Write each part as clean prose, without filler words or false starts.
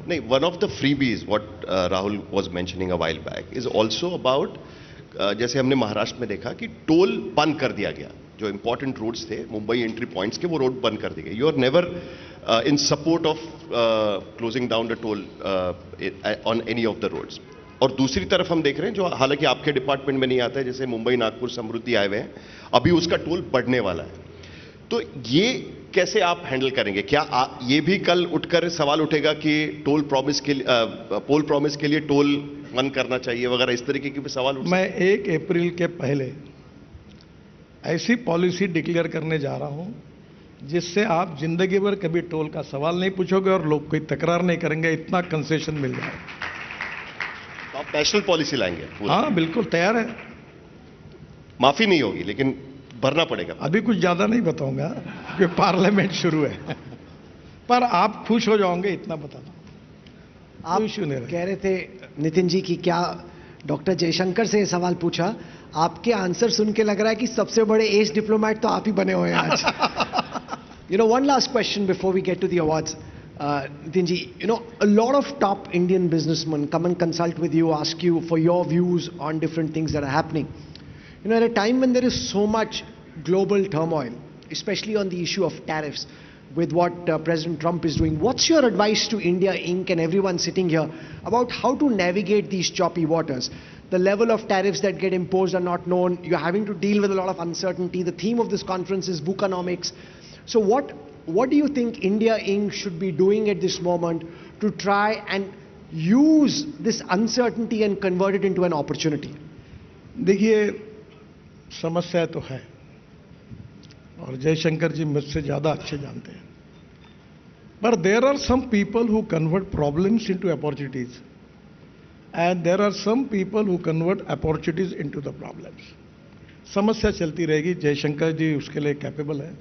नहीं, one of the freebies what Rahul was mentioning a while back is also about, जैसे हमने महाराष्ट्र में देखा कि टोल बंद कर दिया गया, जो इंपॉर्टेंट रोड्स थे मुंबई एंट्री पॉइंट्स के, वो रोड बंद कर दिए गए. You are never in support of closing down the toll on any of the roads. और दूसरी तरफ हम देख रहे हैं, जो हालांकि आपके डिपार्टमेंट में नहीं आता है, जैसे मुंबई नागपुर समृद्धि हाईवे है, अभी उसका टोल बढ़ने वाला है. तो ये कैसे आप हैंडल करेंगे? क्या ये भी कल उठकर सवाल उठेगा कि टोल प्रॉमिस के लिए, पोल प्रॉमिस के लिए टोल बंद करना चाहिए वगैरह, इस तरीके के भी सवाल उठ? मैं 1 अप्रैल के पहले ऐसी पॉलिसी डिक्लेयर करने जा रहा हूं जिससे आप जिंदगी भर कभी टोल का सवाल नहीं पूछोगे और लोग कोई तकरार नहीं करेंगे, इतना कंसेशन मिल जाएगा. तो आप नेशनल पॉलिसी लाएंगे? हाँ, बिल्कुल तैयार है. माफी नहीं होगी, लेकिन भरना पड़ेगा. अभी कुछ ज्यादा नहीं बताऊंगा क्योंकि पार्लियामेंट शुरू है. पर आप खुश हो जाओगे इतना बता दो. आप कह रहे थे नितिन जी कि क्या डॉक्टर जयशंकर से ये सवाल पूछा, आपके आंसर सुन के लग रहा है कि सबसे बड़े एज डिप्लोमेट तो आप ही बने हुए हैं आज. You know, one last question before we get to the awards. Nitin ji, you know, a lot of top Indian businessmen come and consult with you, ask you for your views on different things that are happening. You know, at a time when there is so much global turmoil, especially on the issue of tariffs, with what President Trump is doing, what's your advice to India Inc. and everyone sitting here about how to navigate these choppy waters? The level of tariffs that get imposed are not known. You're having to deal with a lot of uncertainty. The theme of this conference is Bookonomics. So what do you think India Inc. should be doing at this moment to try and use this uncertainty and convert it into an opportunity? देखिए, समस्या तो है और जयशंकर जी मुझसे ज़्यादा अच्छे जानते हैं. पर there are some people who convert problems into opportunities and there are some people who convert opportunities into the problems. समस्या चलती रहेगी. जयशंकर जी उसके लिए कैपेबल है,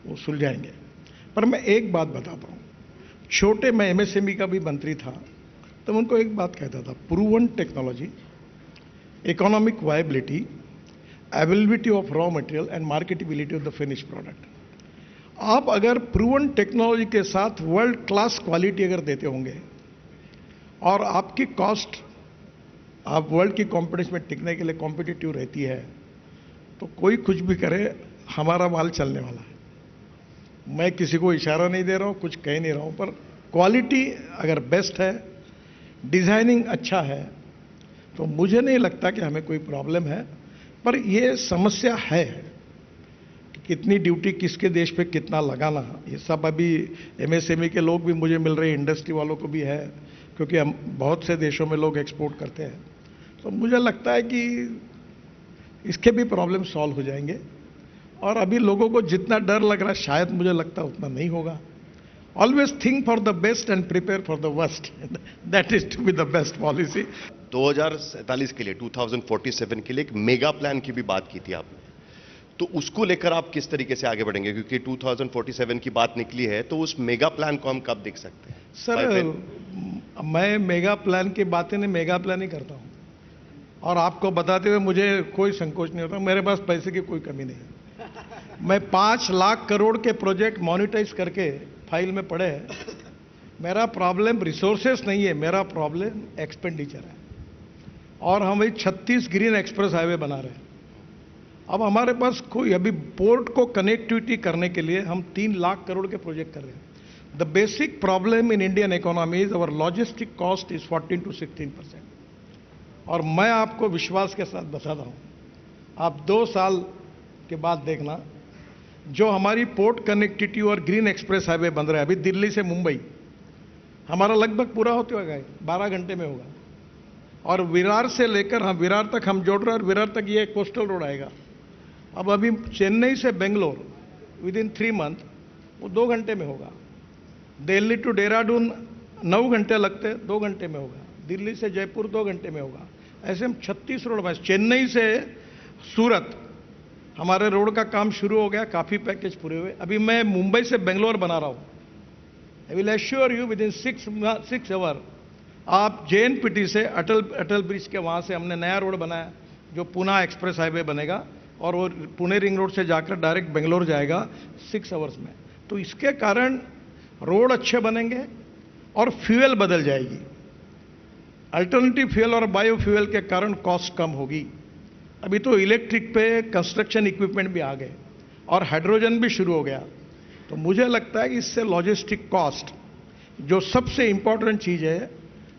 वो सुलझाएंगे. पर मैं एक बात बताता हूँ. छोटे, मैं एमएसएमई का भी मंत्री था, तो उनको एक बात कहता था, proven technology, economic viability, availability of raw material and marketability of the finish product. आप अगर प्रूवन टेक्नोलॉजी के साथ वर्ल्ड क्लास क्वालिटी अगर देते होंगे और आपकी कॉस्ट, आप वर्ल्ड की कॉम्पिटिशन में टिकने के लिए कॉम्पिटिटिव रहती है, तो कोई कुछ भी करे, हमारा माल चलने वाला है. मैं किसी को इशारा नहीं दे रहा हूं, कुछ कह नहीं रहा हूं, पर क्वालिटी अगर बेस्ट है, डिजाइनिंग अच्छा है, तो मुझे नहीं लगता कि हमें कोई प्रॉब्लम है. पर यह समस्या है कि कितनी ड्यूटी किसके देश पे कितना लगाना, ये सब अभी एमएसएमई के लोग भी मुझे मिल रहे हैं, इंडस्ट्री वालों को भी है, क्योंकि हम बहुत से देशों में लोग एक्सपोर्ट करते हैं. तो मुझे लगता है कि इसके भी प्रॉब्लम सॉल्व हो जाएंगे. और अभी लोगों को जितना डर लग रहा है, शायद मुझे लगता है उतना नहीं होगा. Always think for the best and prepare for the worst. That is to be the best policy. 2047 के लिए, 2047 के लिए एक मेगा प्लान की भी बात की थी आपने, तो उसको लेकर आप किस तरीके से आगे बढ़ेंगे? क्योंकि 2047 की बात निकली है, तो उस मेगा प्लान को हम कब देख सकते हैं? सर, मैं मेगा प्लान की बातें नहीं, मेगा प्लान ही करता हूं, और आपको बताते हुए मुझे कोई संकोच नहीं होता. मेरे पास पैसे की कोई कमी नहीं है. मैं 5 लाख करोड़ के प्रोजेक्ट मॉनिटाइज करके फाइल में पड़े हैं. मेरा प्रॉब्लम रिसोर्सेस नहीं है, मेरा प्रॉब्लम एक्सपेंडिचर है. और हम वही 36 ग्रीन एक्सप्रेस हाईवे बना रहे हैं. अब हमारे पास कोई, अभी पोर्ट को कनेक्टिविटी करने के लिए हम 3 लाख करोड़ के प्रोजेक्ट कर रहे हैं. The basic problem in Indian economy is our logistic cost is 14 to 16%. और मैं आपको विश्वास के साथ बता रहा हूं, आप 2 साल के बाद देखना, जो हमारी पोर्ट कनेक्टिविटी और ग्रीन एक्सप्रेस हाईवे बन रहा है अभी दिल्ली से मुंबई, हमारा लगभग पूरा होते होगा, 12 घंटे में होगा. और विरार से लेकर हम विरार तक हम जोड़ रहे हैं, और विरार तक ये कोस्टल रोड आएगा. अब अभी चेन्नई से बेंगलोर विद इन 3 मंथ वो 2 घंटे में होगा. दिल्ली टू देहरादून 9 घंटे लगते, 2 घंटे में होगा. दिल्ली से जयपुर 2 घंटे में होगा. ऐसे हम 36 रोड बस. चेन्नई से सूरत हमारे रोड का काम शुरू हो गया, काफी पैकेज पूरे हुए. अभी मैं मुंबई से बेंगलोर बना रहा हूं. I will assure you within 6 hour आप जेएनपीटी से अटल ब्रिज के वहां से हमने नया रोड बनाया, जो पुणे एक्सप्रेस हाईवे बनेगा, और वो पुणे रिंग रोड से जाकर डायरेक्ट बेंगलोर जाएगा 6 आवर्स में. तो इसके कारण रोड अच्छे बनेंगे और फ्यूल बदल जाएगी। अल्टरनेटिव फ्यूल और बायो फ्यूल के कारण कॉस्ट कम होगी। अभी तो इलेक्ट्रिक पे कंस्ट्रक्शन इक्विपमेंट भी आ गए और हाइड्रोजन भी शुरू हो गया। तो मुझे लगता है कि इससे लॉजिस्टिक कॉस्ट, जो सबसे इंपॉर्टेंट चीज है,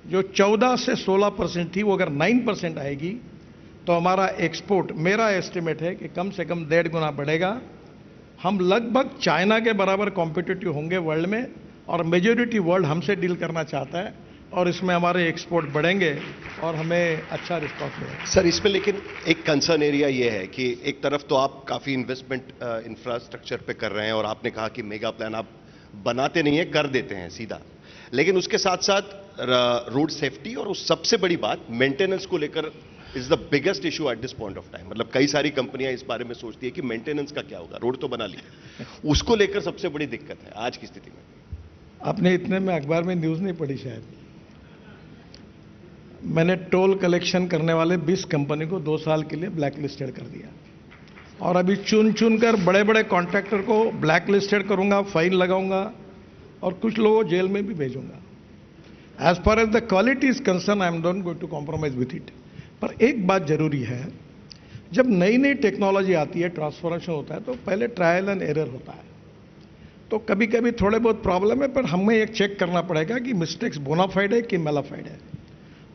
जो 14 से 16% थी, वो अगर 9% आएगी तो हमारा एक्सपोर्ट, मेरा एस्टिमेट है कि कम से कम 1.5 गुना बढ़ेगा। हम लगभग चाइना के बराबर कॉम्पिटिटिव होंगे वर्ल्ड में, और मेजॉरिटी वर्ल्ड हमसे डील करना चाहता है, और इसमें हमारे एक्सपोर्ट बढ़ेंगे और हमें अच्छा रिस्पॉन्स मिलेगा। सर, इसमें लेकिन एक कंसर्न एरिया ये है कि एक तरफ तो आप काफी इन्वेस्टमेंट इंफ्रास्ट्रक्चर पे कर रहे हैं, और आपने कहा कि मेगा प्लान आप बनाते नहीं है, कर देते हैं सीधा, लेकिन उसके साथ साथ रोड सेफ्टी और उस सबसे बड़ी बात मेंटेनेंस को लेकर is the biggest issue at this point of time. मतलब कई सारी कंपनियां इस बारे में सोचती है कि मेंटेनेंस का क्या होगा, रोड तो बना ली, उसको लेकर सबसे बड़ी दिक्कत है आज की स्थिति में। आपने इतने में अखबार में न्यूज नहीं पढ़ी शायद, मैंने टोल कलेक्शन करने वाले 20 कंपनी को 2 साल के लिए ब्लैक लिस्टेड कर दिया, और अभी चुन चुन कर बड़े बड़े कॉन्ट्रैक्टर को ब्लैक लिस्टेड करूंगा, फाइन लगाऊंगा, और कुछ लोगों को जेल में भी भेजूंगा। As far as the quality is concern, I am not going to compromise with it. पर एक बात जरूरी है, जब नई नई टेक्नोलॉजी आती है, ट्रांसफॉर्मेशन होता है, तो पहले ट्रायल एंड एरर होता है। तो कभी कभी थोड़े बहुत प्रॉब्लम है, पर हमें एक चेक करना पड़ेगा कि मिस्टेक्स बोनाफाइड है कि मेलाफाइड है।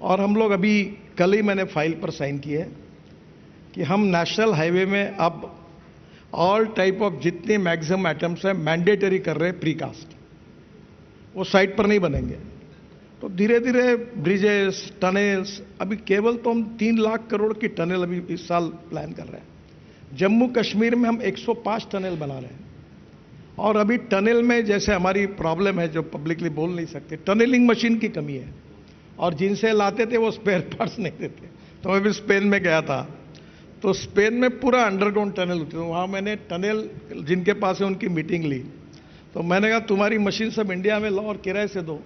और हम लोग अभी कल ही मैंने फाइल पर साइन किए कि हम नेशनल हाईवे में अब ऑल टाइप ऑफ जितने मैक्सिमम आइटम्स हैं मैंडेटरी कर रहे हैं प्रीकास्ट, वो साइट पर नहीं बनेंगे। तो धीरे धीरे ब्रिजेस, टनल्स, अभी केवल तो हम 3 लाख करोड़ की टनल अभी इस साल प्लान कर रहे हैं। जम्मू कश्मीर में हम 105 टनल बना रहे हैं, और अभी टनल में जैसे हमारी प्रॉब्लम है जो पब्लिकली बोल नहीं सकते, टनलिंग मशीन की कमी है, और जिनसे लाते थे वो स्पेयर पार्ट्स नहीं देते। तो मैं भी स्पेन में गया था, तो स्पेन में पूरा अंडरग्राउंड टनल होती है, वहाँ मैंने टनल जिनके पास है उनकी मीटिंग ली। तो मैंने कहा तुम्हारी मशीन सब इंडिया में लो और किराए से दो,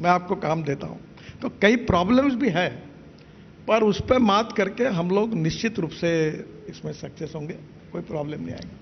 मैं आपको काम देता हूँ। तो कई प्रॉब्लम्स भी है, पर उस पर मात करके हम लोग निश्चित रूप से इसमें सक्सेस होंगे, कोई प्रॉब्लम नहीं आएगी।